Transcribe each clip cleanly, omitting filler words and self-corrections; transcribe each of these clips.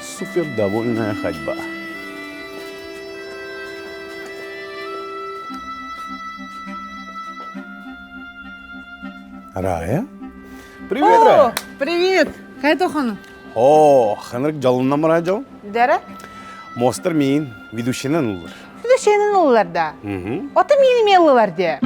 Супер довольная ходьба. Рая? Привет, Рая. Привет! Кайда ханым? О, ханрык жалыннан радио. Дара? Мостер мин, ведущинен улар. Düşenin olurlarda. Ota meni mellilardi.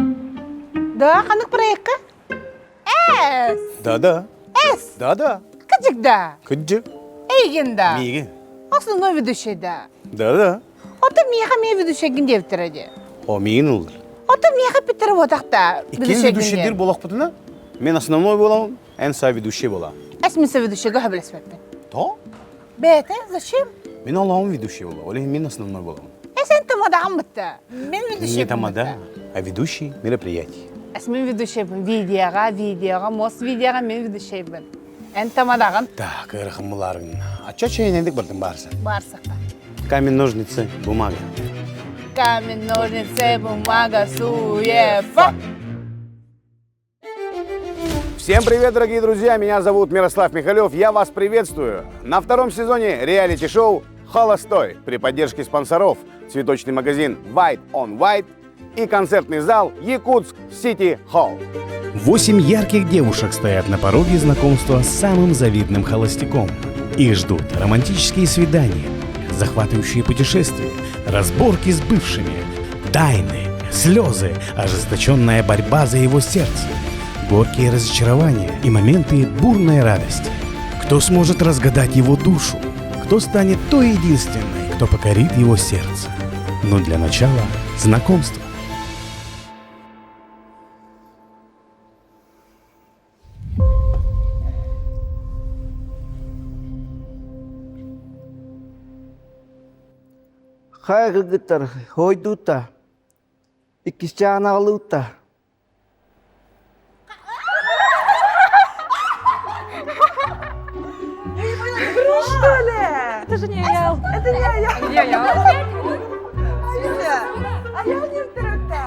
Da kanık проектка? Es. Да-да. Es. Да-да. Кыжыкда. Кыджы. Эйгенда. Миги. Основной ведущийда. Да-да. Ota меха ме ведущийген девтiraди. О, мин улар. Ota меха питеріп отақта Иккен ведущийдер болақ бұтына? Мен основной боламын, ән са ведущий боламын. Es месе ведущийга хабілесметті. То? Бәті, зачем? Мен Allah'ın ведущий боламын, олеген мен основной боламын. Sen tamadagan bitti. Men ведущий. Не тамада, а ведущий мероприятий. Es men ведущий bin. Videoga, mos videoga men ведущий bin. En tamadagın. Так, ырхымыларың. Ача чайнендік бірдің барса. Барсақта. Камень, ножницы, бумага. Камень, ножницы, бумага, суефа. Всем привет, дорогие друзья! Меня зовут Мирослав Михалев. Я вас приветствую на втором сезоне реалити-шоу «Холостой» при поддержке спонсоров цветочный магазин White on White и концертный зал Якутск Сити Холл. 8 ярких девушек стоят на пороге знакомства с самым завидным холостяком. Их ждут романтические свидания, захватывающие путешествия, разборки с бывшими, тайны, слезы, ожесточенная борьба за его сердце, горькие разочарования и моменты бурной радости. Кто сможет разгадать его душу? Кто станет той единственной, кто покорит его сердце? Но для начала знакомство. Хайгыгытар, хойдута, икисчаналута. Что ли? Это же не Аял. Это не Аял. Не Аял. А я не вдруг-то.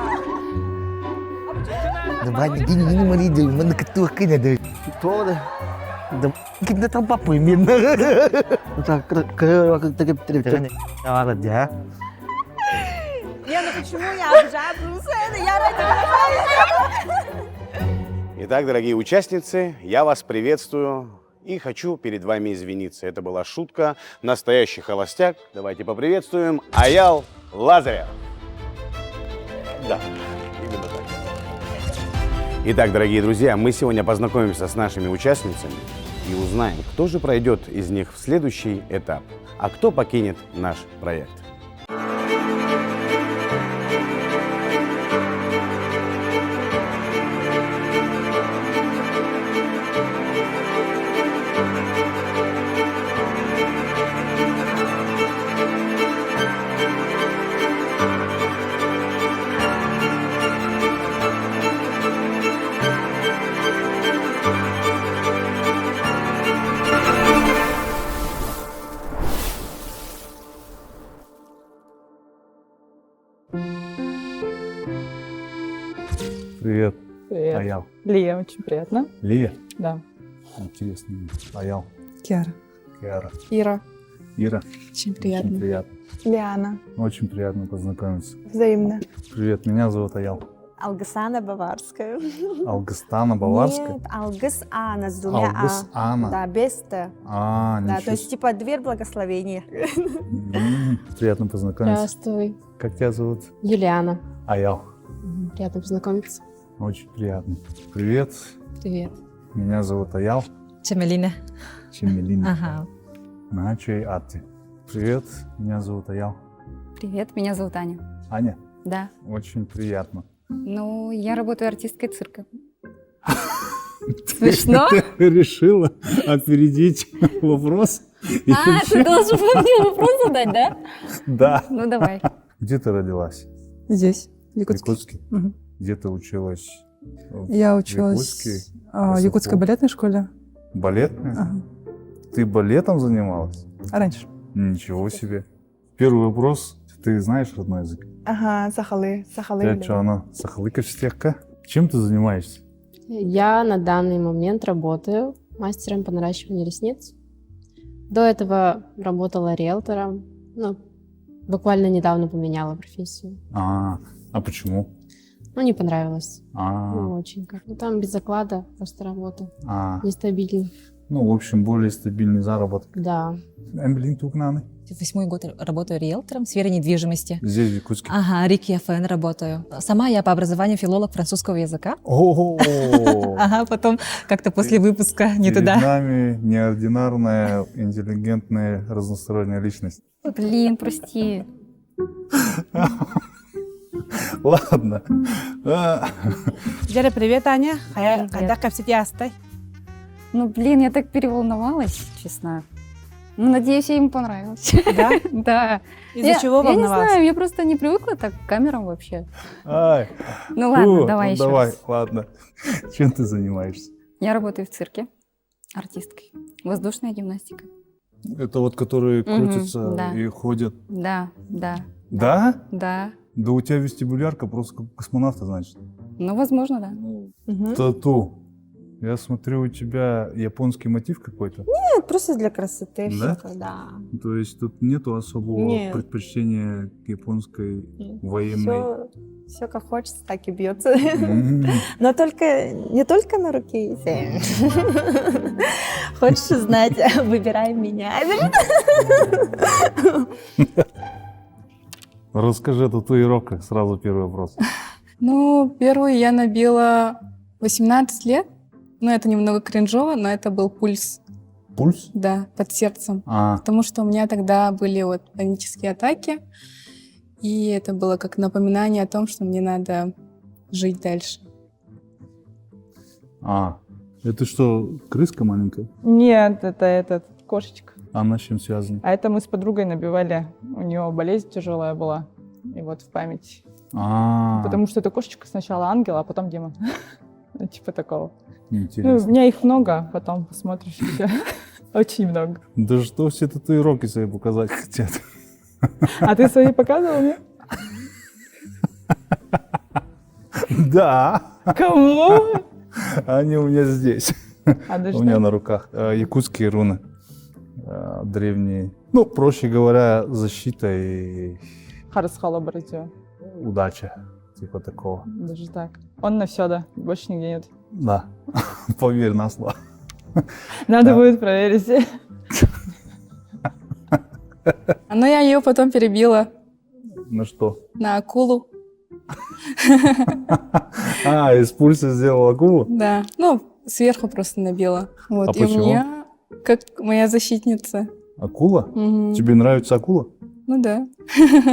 Давай, не мори, да, мы на коту кино, да. Что да? Да, kita tahu apa pemimpin. Так, я. Яна, почему я обжабрусь? Я ради. Итак, дорогие участницы, я вас приветствую и хочу перед вами извиниться. Это была шутка. Настоящий холостяк. Давайте поприветствуем Аял Лазарев. Да, именно так. Итак, дорогие друзья, мы сегодня познакомимся с нашими участницами и узнаем, кто же пройдет из них в следующий этап, а кто покинет наш проект. Привет. Привет. Аял. Лия, очень приятно. Лия. Да. Интересно. Аял. Киара. Киара. Ира. Ира. Очень Очень приятно. приятно. Лиана. Очень приятно познакомиться. Взаимно. Привет, меня зовут Аял. Алгысана Баварская. Алгыстана Баварская. Нет, Алгыс-Ана с двумя А. Алгыс-Ана. Да, без Т. А, Да, ничего то есть типа дверь благословения. Приятно познакомиться. Здравствуй, Как тебя зовут? Юлиана. Аял. Приятно познакомиться. Очень приятно. Привет, Привет. меня зовут Аял. Чемелина. Чемелина. Ага. Начей Атти. Привет, меня зовут Аял. Привет, меня зовут Аня. Аня. Да. Очень приятно. Ну, я работаю артисткой цирка. Смешно? Ты решила опередить вопрос? А, ты должен был мне вопрос задать, да? Да. Ну, давай. Где ты родилась? Здесь, в В Якутске. Якутске? Мгм. Где ты училась? Я В училась Якутске? в Якутской балетной школе. Балетная? Ага. Ты балетом занималась? А раньше? Ничего себе. Первый вопрос. Ты знаешь родной язык? Ага, Сахалы. Сахалы. Я что, она сахалыковстехка? Чем ты занимаешься? Я на данный момент работаю мастером по наращиванию ресниц. До этого работала риэлтором. Ну, буквально недавно поменяла профессию. А почему? Ну, не понравилось. Не А, очень как. Ну, там без заклада просто работа. а. Нестабильно. Ну, в общем, более стабильный заработок. Да. Эмблин Тукнаны. 8-й год работаю риэлтором в сфере недвижимости. Здесь, в Якутске. Ага, Рик ФН работаю. Сама я по образованию филолог французского языка. О, Ага, потом как-то после выпуска не перед туда. нами неординарная, интеллигентная, разносторонняя личность. Блин, прости. Ладно. Джерри, привет, Аня. Когда капсит ястай? Ну, блин, я так переволновалась, честно. Ну, надеюсь, я ему понравилась. Да? Да. Из-за чего Я не волновалась? знаю, я просто не привыкла так к камерам вообще. Ай, Ну ладно, фу, давай ну еще давай, раз. ладно. Чем ты занимаешься? Я работаю в цирке артисткой. Воздушная гимнастика. Это вот которые Мгм, крутятся да. и ходят. Да, да, Да? да. Да у тебя вестибулярка просто как у космонавта, значит. Ну, возможно, да. Тату. Я смотрю, у тебя японский мотив какой-то. Нет, просто для красоты. Да? всякой, да. То есть тут нету особого Нет. предпочтения к японской военной. Все как хочется, так и бьется. М. Но только не только на руке. Хочешь узнать, выбирай меня. Расскажи о татуировках, сразу первый вопрос. Ну, первую я набила 18 лет. Ну, это немного кринжово, но это был пульс, Пульс? да, под сердцем. А, Потому что у меня тогда были вот панические атаки. И это было как напоминание о том, что мне надо жить дальше. Это что, крыска маленькая? Нет, это кошечка. А она с чем связана? А это мы с подругой набивали. У нее болезнь тяжелая была. И вот в память. А, Потому что эта кошечка сначала ангел, а потом демон. Ну, типа такого. Ну, у интересно. меня их много, потом посмотришь еще. Очень много. Да что все татуировки свои показать хотят? А ты свои показывал мне? Да, Кому? они у меня здесь. А У меня на руках. Якутские руны. Древние. Ну, проще говоря, защита и Харасхала братья. удача. Типа такого. Даже так. Он на все, да. Больше нигде нет. Да, поверь на слово. Надо Да. будет проверить. Но я ее потом перебила На что? на акулу. Из пульса сделал акулу? Да, ну, сверху просто набила. Вот, А и почему? у меня как моя защитница. Акула? Мгм. Тебе нравится акула? Ну да,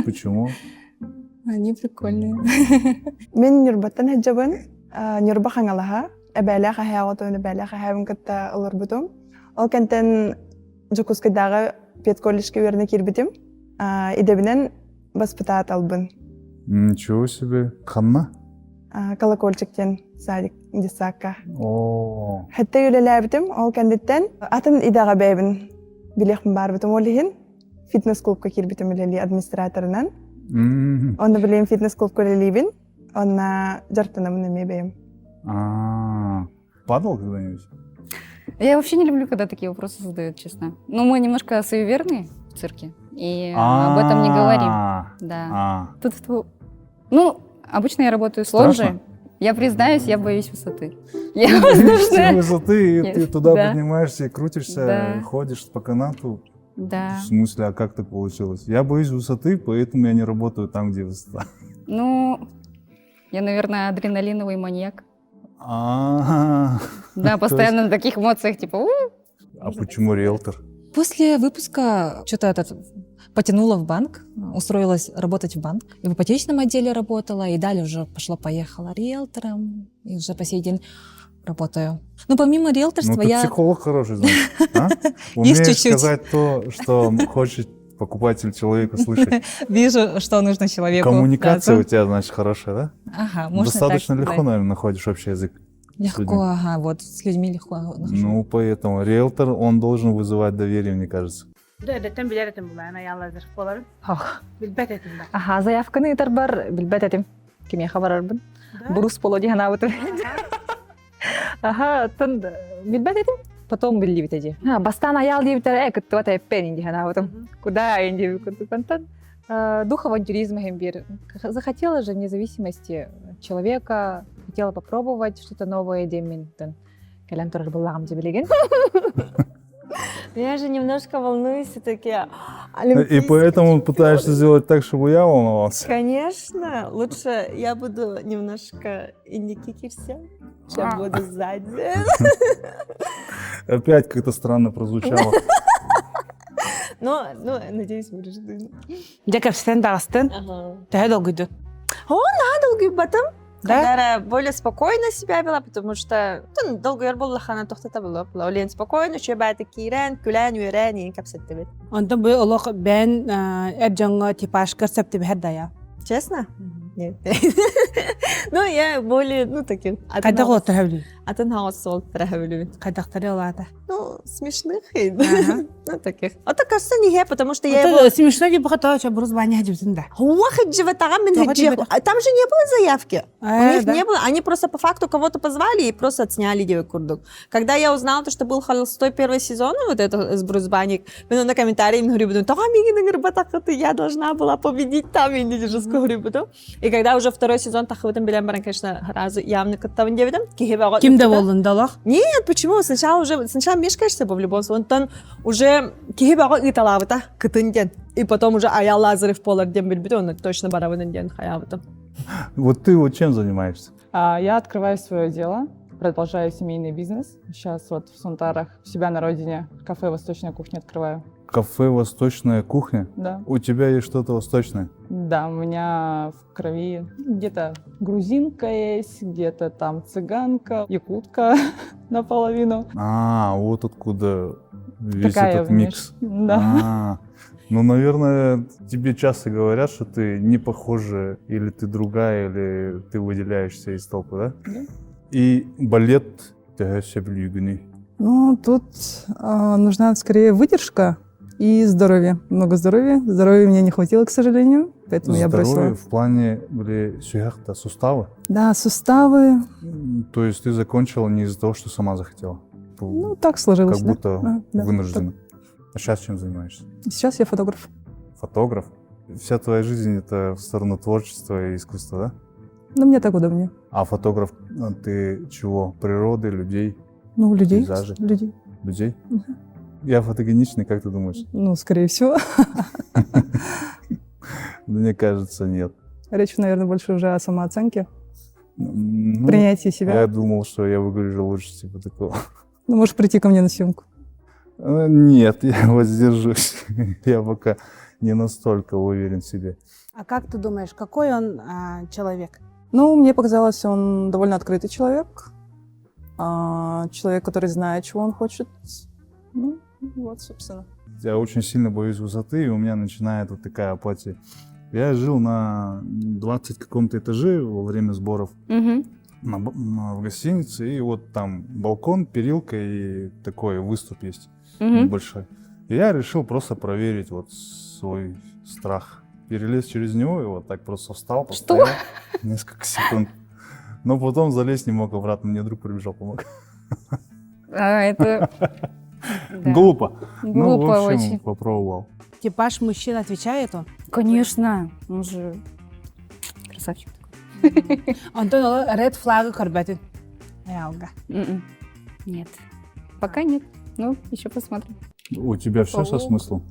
Почему? они прикольные. Мен нюрбаттан хаджабын, нюрба хангалаха, эбәлә хахяготун, эбәлә хахабын кытта олар бутум. Ол кентен Жукускайдагы педколледжке верне кирбитим. Идебинен воспитат албын. Ничего себе. Ханна? Колокольчиктен садик дисакка. О, Хәтта юлеләбитим, ол кендеттен атын идага бәйбин. Билехм бар битим олихин. Фитнес-клубка кирбитим илели администраторынан. м, Онда билем фитнес-клубка лелибин. Онна жартанам неме бәйм. Падал когда-нибудь? Я вообще не люблю, когда такие вопросы задают, честно. Ну, мы немножко суеверные в цирке, и об этом не говорим. Да. Тут, ну, обычно я работаю с лоджией. Страшно? Я признаюсь, я боюсь высоты. Я Ты воздушная. высоты, и ты туда Да. поднимаешься и крутишься, Да. ходишь по канату. Да. В смысле, а как так получилось? Я боюсь высоты, поэтому я не работаю там, где высота. Ну, я, наверное, адреналиновый маньяк. А Да, постоянно на таких эмоциях, типа, а почему риэлтор? После выпуска что-то потянула в банк, устроилась работать в банк. И в ипотечном отделе работала, и далее уже пошло-поехала риэлтором, и уже по сей день работаю. Но помимо Ну, риэлторства ты я... психолог хороший, значит, а? Есть Умеешь чуть-чуть. сказать то, что хочет покупатель человека слышать. Вижу, что нужно человеку. Коммуникация Да, у тебя, значит, хорошая, да? Ага, можно Достаточно так легко, сказать. наверное, находишь общий язык. с людьми. Легко, ага, вот с людьми легко нахожу. Ну, поэтому риэлтор, он должен вызывать доверие, мне кажется. Дәдәттән биләретем була, ана яллазыр болар. Билбәт этим да. Ага, заявканы итар бар, билбәт этим. Кимгә хабарарбын. Бурус полоди ханабыты. Ага, тын билбәт этим. потом были эти. Бастан аял дивитер, кто это пенинги, она вот куда инди, дух авантюризма гембир. Захотела же независимости человека, хотела попробовать что-то новое, деминтон. Калям тоже был лам дебилеген. Я же немножко волнуюсь все-таки. И поэтому пытаешься сделать так, чтобы я волновался. Конечно, лучше я буду немножко индикикирся, чем буду сзади. Опять как-то странно прозвучало. Но, надеюсь, вырежу. Джеков сен дагыстын. Тәһә долгыйды. Долгий батым. Да? Когда более спокойно себя вела, потому что долго я была хана тохтата была. Лен спокойно, что бәті кирен, күлән, үйрен, ең кәпсетті бет. Онда бу олох бән әбҗаңга типаж көрсәпте бәһәдә я. Честно? Нет. Ну, я более, таких. Кайда гол тәһәвли. Атынхауыз сол тәрәһәвілі. Кайдактары олата. Смешных. Таких. Это кажется не я, потому что я его... Это смешно, не бухата, что брузбаня ходит. Уахать животага там же не было заявки. У них не было. Они просто по факту кого-то позвали и просто отсняли девы курдук. Когда я узнала, что был холостой первый сезон, вот это с Брузбаник, мне на комментарии мне говорили, я должна была победить там, и не жестко говорю. И когда уже второй сезон, так в этом белем баран, конечно, разу явно каттаван девидам. Ким доволен далах? Нет, почему? Сначала мешкаешь в любом случае, он уже кихибаго и талавата кытынден. И потом уже аял Лазарев полар дем бельбит, он точно бараван ден хаявата. Вот ты вот чем занимаешься? Я открываю свое дело, продолжаю семейный бизнес. Сейчас вот в Сунтарах, у себя на родине, кафе «Восточная кухня» открываю. Кафе «Восточная кухня»? Да. У тебя есть что-то восточное? Да, у меня в крови где-то грузинка есть, где-то там цыганка, якутка наполовину. Вот откуда весь Такая этот микс. Да. Ну, наверное, тебе часто говорят, что ты не похожа, или ты другая, или ты выделяешься из толпы, да? Да. И балет тәһәсәблүгүнү. Ну, тут нужна скорее выдержка и здоровье. Много здоровья. Здоровья мне не хватило, к сожалению, поэтому я бросила. Здоровье в плане, сюяхта, суставы? Да, суставы. То есть ты закончила не из-за того, что сама захотела? Ну, так сложилось, как будто да, вынуждена. Так. А сейчас чем занимаешься? Сейчас я фотограф. Фотограф? Вся твоя жизнь — это в сторону творчества и искусства, да? Ну, мне так удобнее. А фотограф ты чего? Природы, людей? Ну, людей. Пейзажей? Людей. Людей? Угу. Я фотогеничный, как ты думаешь? Ну, скорее всего. Мне кажется, нет. Речь, наверное, больше уже о самооценке. Принятии себя. Я думал, что я выгляжу лучше, типа такого. Ну, можешь прийти ко мне на съемку. Нет, я воздержусь. Я пока не настолько уверен в себе. А как ты думаешь, какой он человек? Ну, мне показалось, он довольно открытый человек. Человек, который знает, чего он хочет. Ну, вот, собственно. Я очень сильно боюсь высоты, и у меня начинает вот такая апатия. Я жил на 20 каком-то этаже во время сборов в гостинице, и вот там балкон, перилка и такой выступ есть небольшой. И я решил просто проверить вот свой страх. Перелез через него и вот так просто встал, постоял несколько секунд. Но потом залезть не мог обратно, мне друг прибежал, помог. Это... Глупо. Ну, в Глупо общем, очень. попробовал. Типаж мужчин отвечает он? Конечно, он же красавчик. Антон, ред флага корбетит. Ялга. Нет, пока нет. Ну, еще посмотрим. У тебя все со смыслом?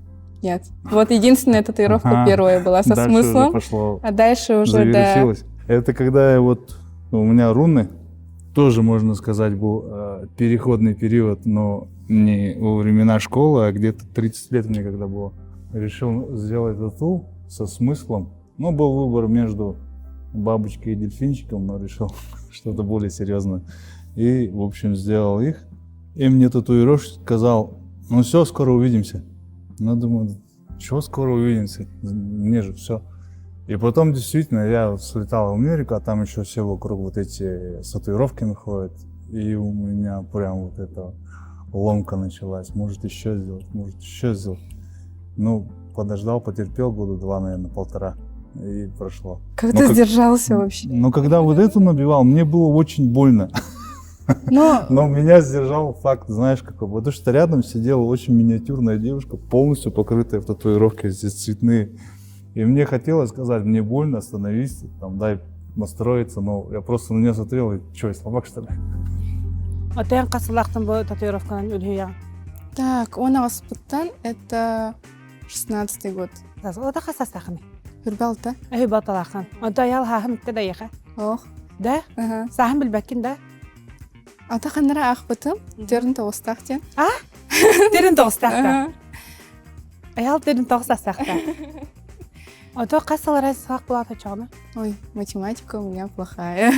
Нет. Вот единственная татуировка первая была со смыслом, а дальше уже, да. Это когда вот у меня руны, тоже, можно сказать, был переходный период, но не во времена школы, а где-то 30 лет мне когда было. Решил сделать тату со смыслом. Ну, был выбор между бабочкой и дельфинчиком, но решил что-то более серьезное. И, в общем, сделал их. И мне татуировщик сказал: ну все, скоро увидимся. Ну, думаю, чего скоро увидимся? Мне же все. И потом, действительно, я слетал в Америку, а там еще все вокруг вот эти с татуировками ходят. И у меня прям вот эта ломка началась. Может еще сделать, может еще сделать. Ну, подождал, потерпел года 2, наверное, 1,5. И прошло. Как ты сдержался вообще? Но когда вот эту набивал, мне было очень больно. Но меня сдержал факт, знаешь, какой. Потому что рядом сидела очень миниатюрная девушка, полностью покрытая в татуировке, здесь цветные. И мне хотелось сказать, мне больно, остановись, там, дай настроиться. Но я просто на нее смотрел, и что, я слабак, что ли? Отен касылақтың бұл татуировканан үлгія. Так, он Аспыттан, это 16-й год. Ота қасастақын. Үрбалта. Баталақын. Ота аял хахым итті да еқа. Ох. Да? Сахым білбәкін да? Ата қаныра Ақпытым, терін тоғыстақтен. А? Терін тоғыстақта. Аял терін тоғыстақта. Ота қасылар әзі сақ бұлаты чағына? Ой, математика у меня плохая.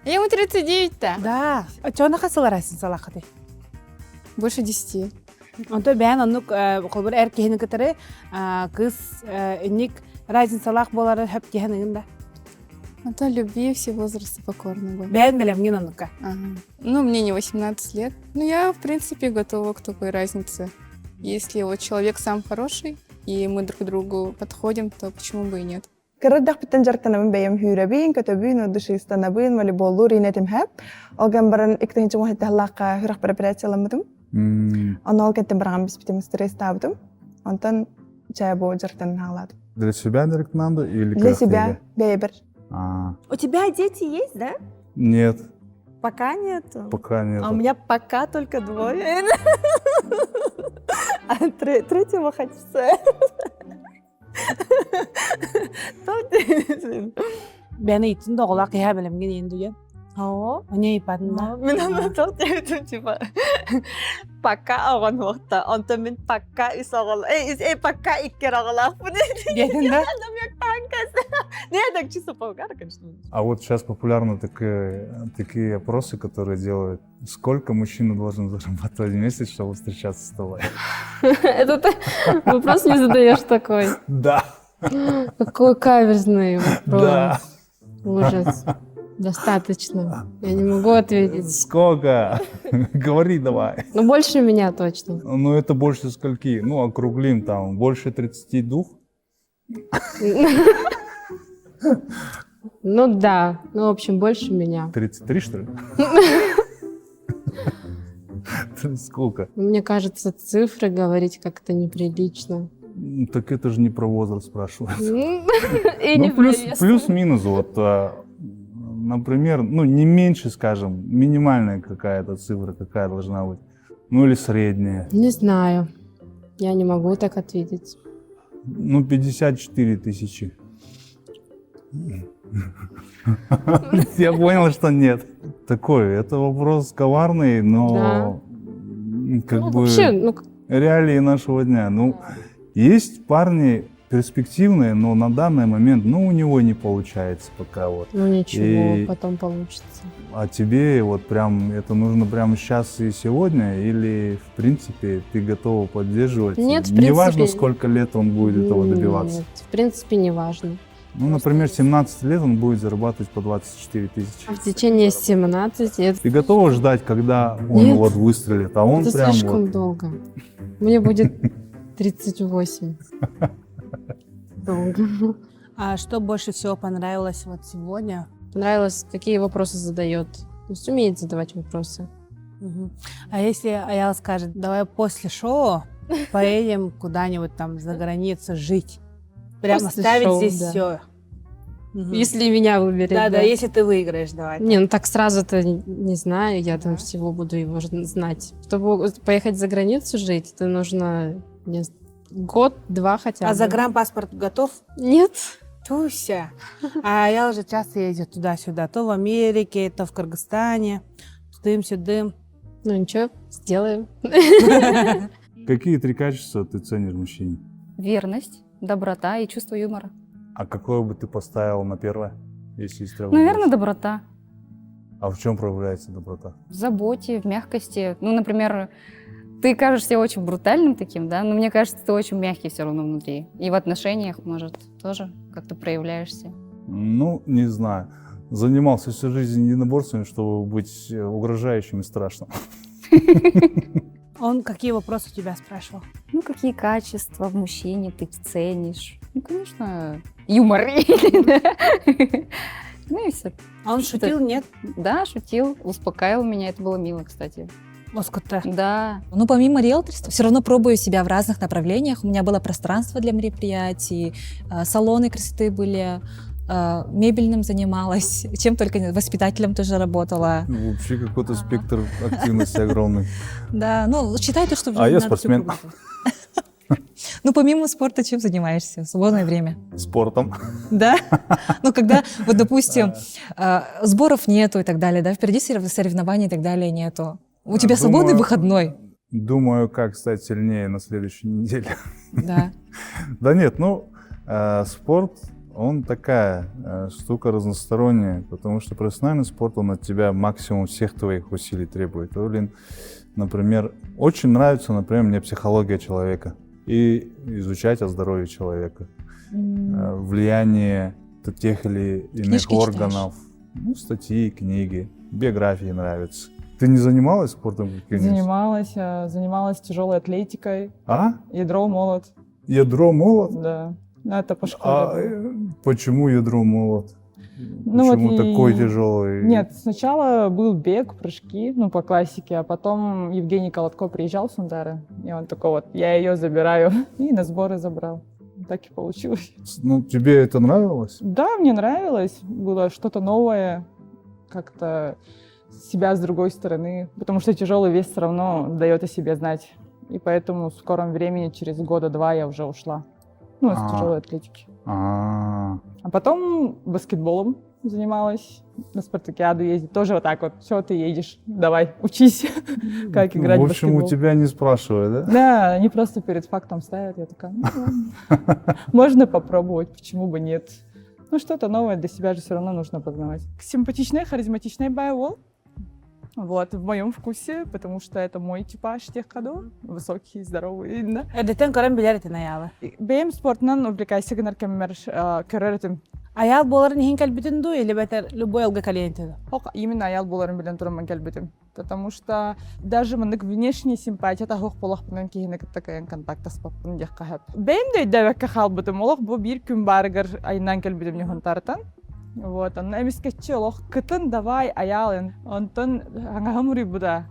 Ему 39-то. Да. Чағына қасылар әзі салақыды? Больше 10. Онто бән онық қолбыр әркейіні кітірі қыз үнік разницалақ болары хөп кейінігін да. Это любви, все возрасты покорны были. Бән білем ген оныққа. Ну, мне не 18 лет. Но я, в принципе, готова к такой разнице. Если вот человек сам хороший, и мы друг к другу подходим, то почему бы и нет? Кырдах битен жарктанабын бәйем хүрәбин, көтөбин, удышыстанабын, волейболлу ринетим хэп. Олган баран иктенче мохетте халлаққа хүрәқ препарацияламыдым. Оны ол кеттен барған біз бітем стресс табыдым. Онтан чай бо жарктанын халадым. Для себя рекомендую или для себя, бейбер. У тебя дети есть, да? Нет. Пока нету? Пока нет. А у меня пока только 2. А третьего хочется. Бәні итін доғылақ еға білімген енді ген. Оне ипадында. Мен ана тоқтайтым, типа, пока оған уақытта, онта мен пока ис оғылақ, пока иккер оғылақ бұны. Дедің да? Не, так чисто болгар, конечно. А вот сейчас популярны такие опросы, которые делают, сколько мужчина должен зарабатывать в месяц, чтобы встречаться с тобой? Это ты вопрос не задаешь такой? Да. Какой каверзный вопрос. Да. Ужас. Достаточно. Я не могу ответить. Сколько? Говори давай. Ну, больше меня точно. Ну, это больше скольки? Ну, округлим там. Больше 32? Ну да. Ну, в общем, больше меня. 33, что ли? Сколько? Мне кажется, цифры говорить как-то неприлично. Так это же не про возраст спрашивают. И не плюс-минус, вот, например, ну, не меньше, скажем, минимальная какая-то цифра, какая должна быть. Ну, или средняя. Не знаю. Я не могу так ответить. Ну, 54 тысячи. Я понял, что нет. Такой, это вопрос коварный, но как бы вообще, реалии нашего дня. Ну, есть парни перспективные, но на данный момент, ну, у него не получается пока вот. Ну, ничего, потом получится. А тебе вот прям, это нужно прямо сейчас и сегодня, или, в принципе, ты готова поддерживать? Нет, в принципе. Неважно, сколько лет он будет этого добиваться? Нет, в принципе, не важно. Ну, например, 17 лет он будет зарабатывать по 24 тысячи. В течение 17 лет. Ты готова ждать, когда он вот выстрелит, а он это прям слишком вот... долго. Мне будет 38. Долго. А что больше всего понравилось вот сегодня? Понравилось, какие вопросы задает. То есть умеет задавать вопросы. А если Аял скажет, давай после шоу поедем куда-нибудь там за границу жить? Прямо После ставить шоу, здесь да. все. Если меня выберет. Да, если ты выиграешь, давай. Не, ну так сразу-то не знаю, я там всего буду его знать. Чтобы поехать за границу жить, это нужно год-два хотя бы. А загранпаспорт готов? Нет. Туся. А я уже часто ездит туда-сюда. То в Америке, то в Кыргызстане. Тудым-сюдым. Ну ничего, сделаем. Какие 3 качества ты ценишь в мужчине? Верность, доброта и чувство юмора. А какое бы ты поставила на первое, если из 3? Наверное, доброта. А в чем проявляется доброта? В заботе, в мягкости. Ну, например, ты кажешься очень брутальным таким, да, но мне кажется, ты очень мягкий все равно внутри. И в отношениях, может, тоже как-то проявляешься. Ну, не знаю. Занимался всю жизнь единоборствами, чтобы быть угрожающим и страшным. Он какие вопросы у тебя спрашивал? Ну, какие качества в мужчине ты ценишь? Ну, конечно, юмор. Ну и все. А он шутил, нет? Да, шутил, успокаивал меня, это было мило, кстати. Лоскутта. Да. Ну, помимо риэлторства, все равно пробую себя в разных направлениях. У меня было пространство для мероприятий, салоны красоты были, мебельным занималась, чем только нет, воспитателем тоже работала. Вообще какой-то спектр активности огромный. Да, ну, считай то, что... А я спортсмен. Ну, помимо спорта, чем занимаешься в свободное время? Спортом. Да? Ну, когда, вот, допустим, сборов нету и так далее, да, впереди соревнований и так далее нету. У тебя свободный выходной? Думаю, как стать сильнее на следующей неделе. Да. Да нет, ну, спорт, он такая штука разносторонняя, потому что профессиональный спорт, он от тебя максимум всех твоих усилий требует. Например, очень нравится, например, мне психология человека и изучать о здоровье человека, влияние тех или иных Книжки органов, ну, статьи, книги, биографии нравятся. Ты не занималась спортом каким-нибудь? Занималась тяжелой атлетикой. А? Ядро-молот. Ядро-молот? Да. Ну, это по школе. Почему ядро-молот? Ну, Почему вот такой тяжелый? Нет, сначала был бег, прыжки, ну, по классике, а потом Евгений Колотко приезжал с Ундары, и он такой вот, я ее забираю, и на сборы забрал. Так и получилось. Ну, тебе это нравилось? Да, мне нравилось, было что-то новое, как-то себя с другой стороны, потому что тяжелый вес все равно дает о себе знать. И поэтому в скором времени, через года-два, я уже ушла. Ну, с тяжелой атлетики. А потом баскетболом занималась, на спартакиаду ездить. Тоже вот так вот, все, ты едешь, давай, учись, как играть в баскетбол. В общем, у тебя не спрашивают, да? Да, они просто перед фактом ставят. Я такая, можно попробовать, почему бы нет. Ну, что-то новое для себя же все равно нужно познавать. Симпатичная, харизматичная байвол. Вот, в моем вкусе, потому что это мой типаж тех годов. Высокий, здоровый, да. Эдетен көрен билеритин аялы. Бейм спортынан увлекайся гынар кеммер көрөрөтүм. Аял боларын хин кэлбитин ду, или бетер любой алга калиентеду? Именно аял боларын билен турам кэлбитим. Потому что даже мындык внешняя симпатия тахук полахпынан кихинек такая контакта с папын дек кахап. Бейм дей дэвекке халбытым, олох бу бир күн барыгар айнан кэлбитим нехун тартан. Вот, он эмискетчи олох кытын давай аялын, онтон хангахамури буда.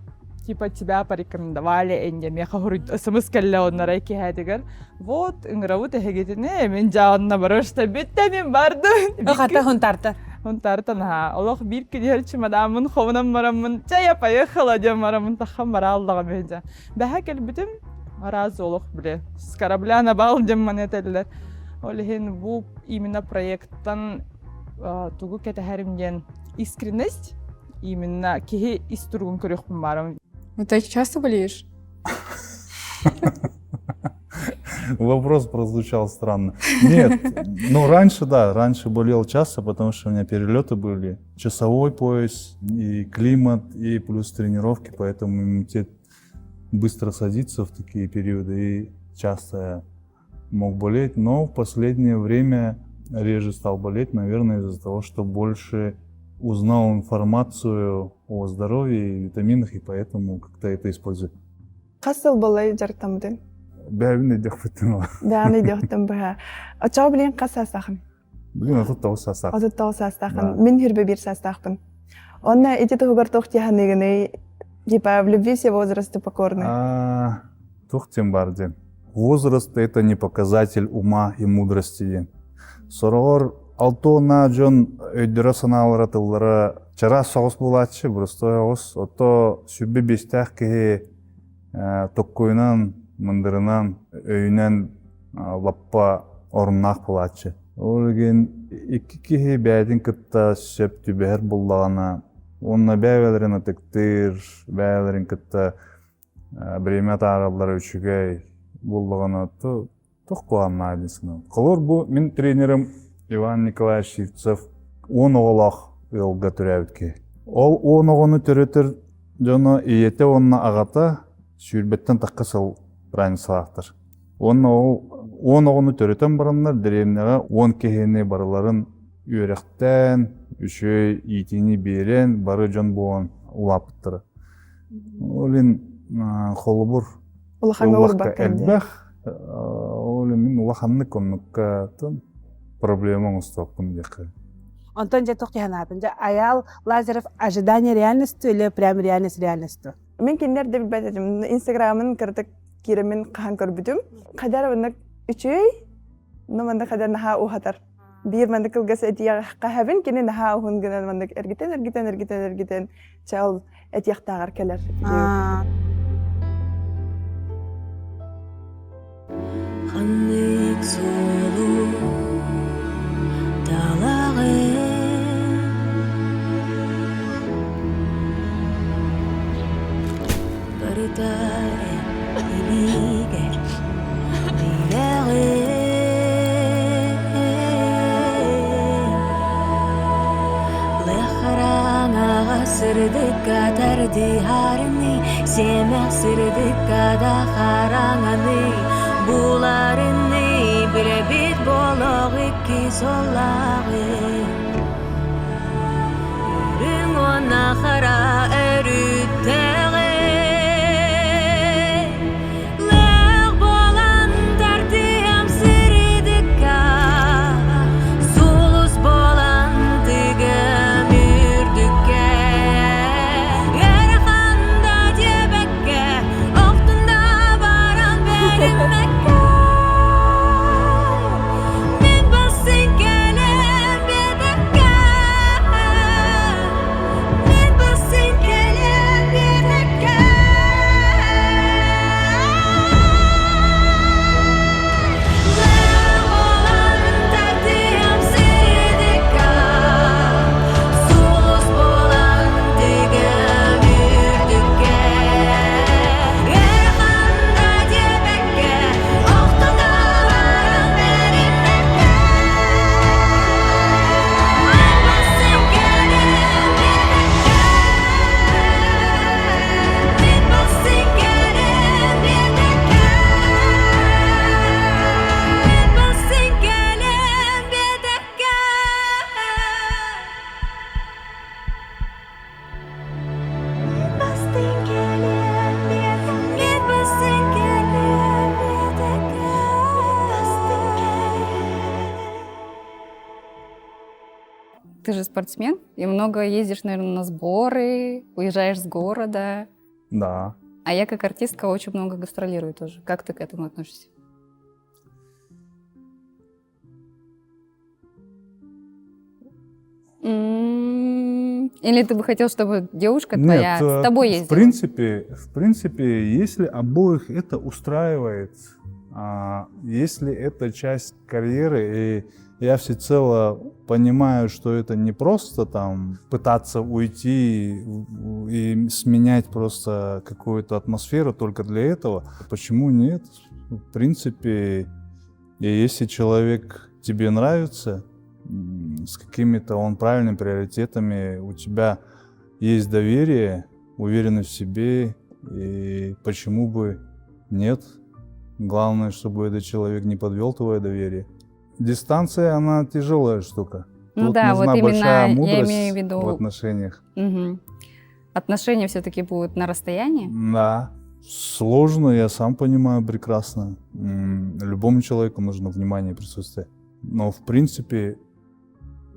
Типа тебя порекомендовали, энде меха хурит смс келле оннара кихадигар. Вот, ингравут эхегетине, мен жаанна барышта битте мен бардым. Хата хунтарта. Хунтартан ха. Олох бир кидерчи мадамын ховнам марамын. Чая поехала де марамын тахам баралдага менжа. Баха келбитим раз олох биле. С корабля на бал дем манетеллер. Олехин бу именно проекттан тугу кетахаримден искренность именно кихи истургун көрөкпүн барам. Ну, ты часто болеешь? Вопрос прозвучал странно. Нет, ну раньше, да, раньше болел часто, потому что у меня перелеты были. Часовой пояс, и климат, и плюс тренировки, поэтому иммунитет быстро садится в такие периоды, и часто я мог болеть. Но в последнее время реже стал болеть, наверное, из-за того, что больше узнал информацию о здоровье и витаминах, и поэтому как-то это использую. Касыл болай жартамдын. Бәбіне дек бітін ол. Бәбіне дектім біға. Очау білен қас сасақын? Білен отыт тау сасақ. Отыт тау сасақын. Мен хүрбі бір сасақпын. Онна эти туғыр тоқтияханығыны, типа, в любви все возрасты покорны. Тоқтен бар ден. Возраст — это не показатель ума и мудрости ден. Сорғыр алтуына жон өйдірі саналары тылдары чара соғыс болатшы, бұрыстой оғыз. Ото сүбі бестәқ кеге тоққойынан, мындырынан, өйінен лаппа орыннақ болатшы. Олеген екі кеге бәдін кітта сөп түбәр болдағана, онына бәвелерін атықтыр, бәвелерін кітта біремет аралары үшігей болдағана тоқ қоғанна адесіна. Қолыр бұл мен тренерім Иван Николаевич Шевцев 10 оғылақ елға түрәуітке. Ол 10 оғыны түретір жоны иеті онына ағата сүйірбеттен таққа сыл ранысылақтыр. 10 оғыны түретін барынлар діремнеға 10 кехені барыларын үйректен, үші етені берен, бары жон болған ұлапыттыры. Олен қолы бұр ұлаққа әлбәқ, олен мен ұлақанны конныққа проблема ұстаппын деқі. Онтон же тоқтиянатын. Аял Лазарев ожидание реальностью или прям реальность реальностью? Мен киндер де билбет этим. Инстаграмын кырдык киремен кахан көрбүтүм. Кадар ваннык үчөй, но манда кадар наха ухатар. Бир манда кылгас этия кахабин кини наха ухун гынан манда эргитен. Чал этияктагар келер. Ханнык солу талагы Баритаре илигер билегы Лехарана сырдыкка тарди харны Семех сырдыкка да хараңаны Буларыны билебит болоғы кисоллағы Үрің ona қара өріттегі Ләғ болан тартиям сырдыкка Сулус болан тігім үрдікке Әрқанда дебекке Оқтында баран берімекке Ты же спортсмен и много ездишь, наверное, на сборы, уезжаешь с города. Да. А я как артистка очень много гастролирую тоже. Как ты к этому относишься? Или ты бы хотел, чтобы девушка твоя с тобой ездила? В принципе, если обоих это устраивает, если это часть карьеры, и я всецело понимаю, что это не просто там пытаться уйти и сменять просто какую-то атмосферу только для этого, почему нет? В принципе, и если человек тебе нравится, с какими-то он правильными приоритетами, у тебя есть доверие, уверенность в себе, и почему бы нет? Главное, чтобы этот человек не подвел твое доверие. Дистанция, она тяжелая штука. Ну Тут да, нужна вот большая именно я мудрость имею в виду. в отношениях. Угу. Отношения все-таки будут на расстоянии? Да. Сложно, я сам понимаю прекрасно. Любому человеку нужно внимание и присутствие. Но в принципе,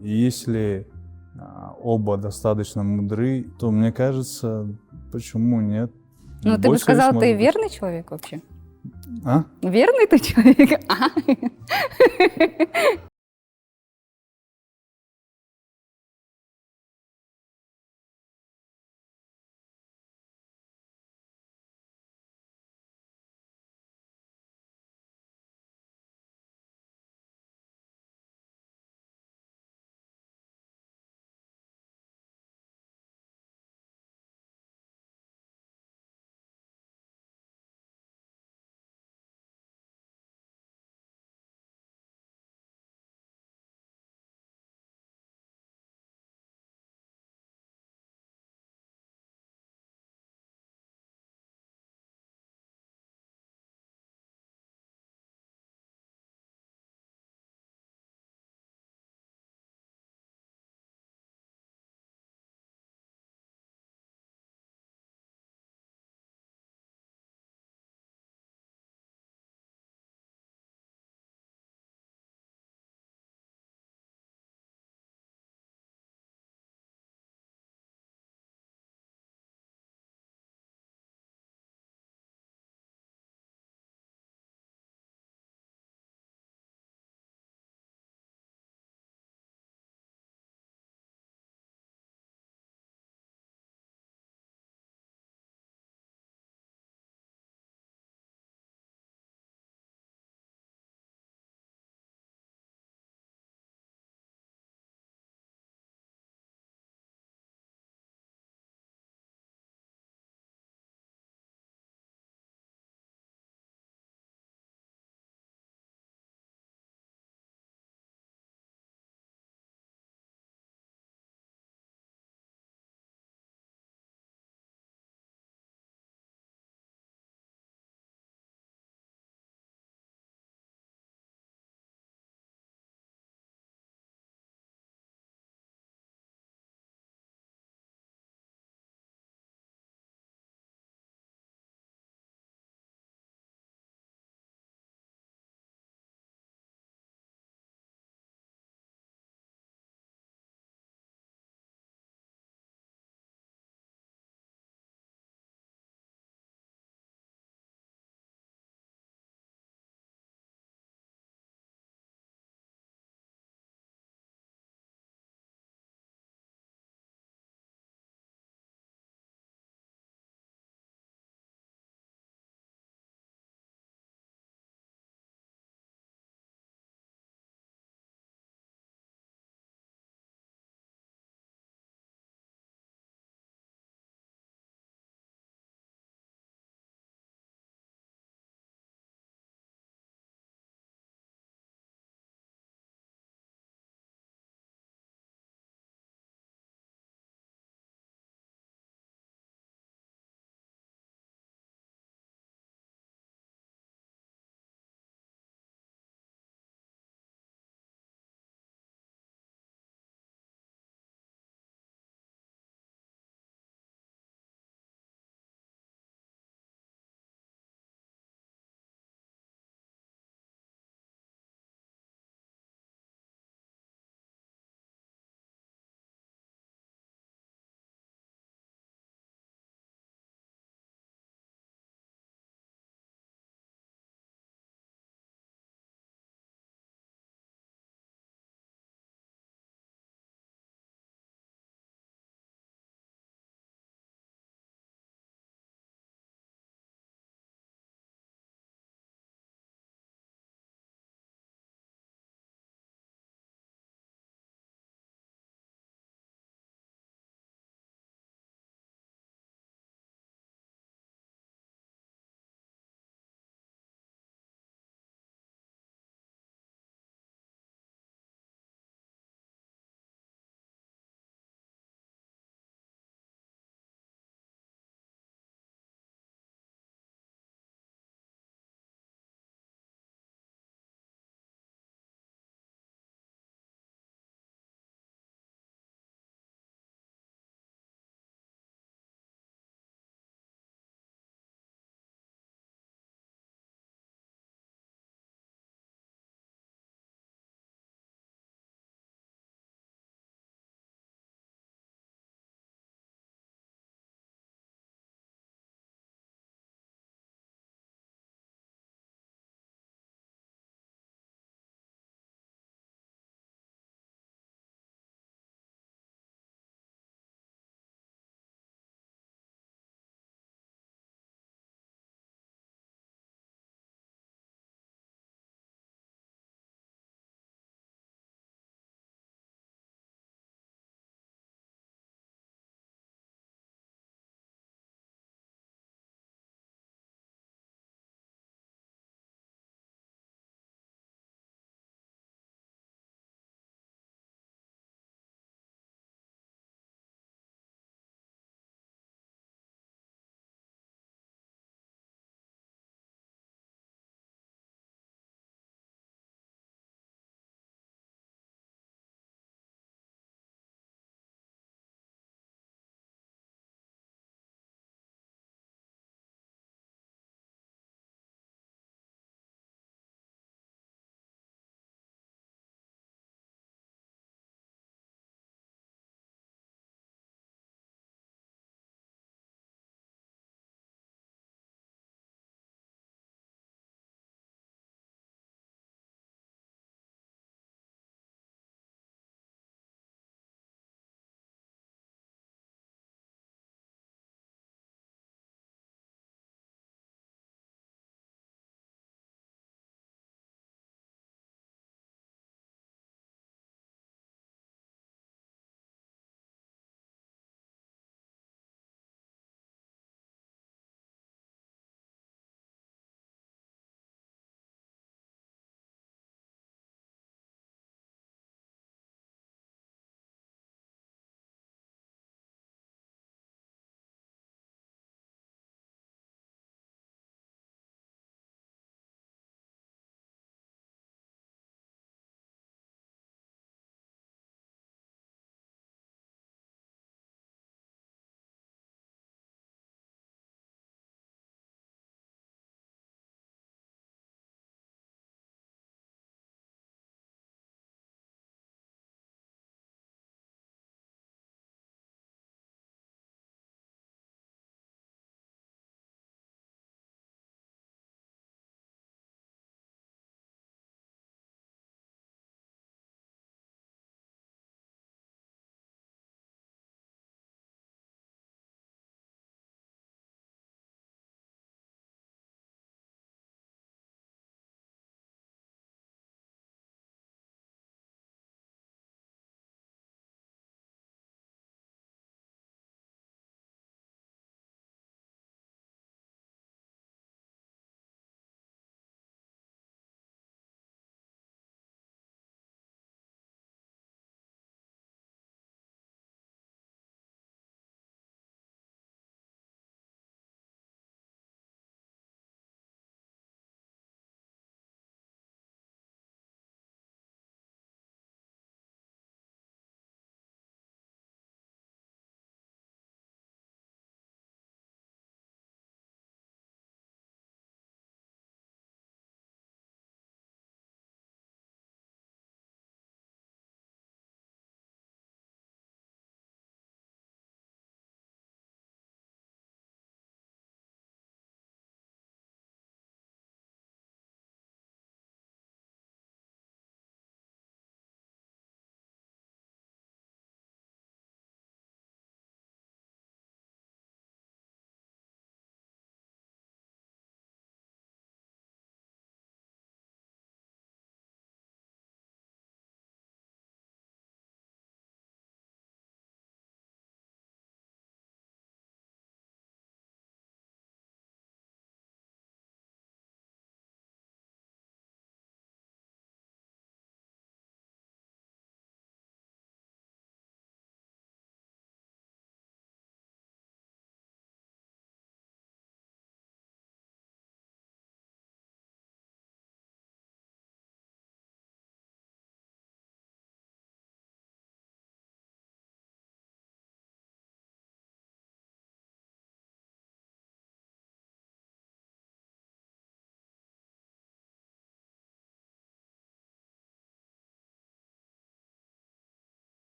если оба достаточно мудры, то мне кажется, почему нет? Ну, ты бы сказал, ты верный человек вообще? А? Верный ты человек?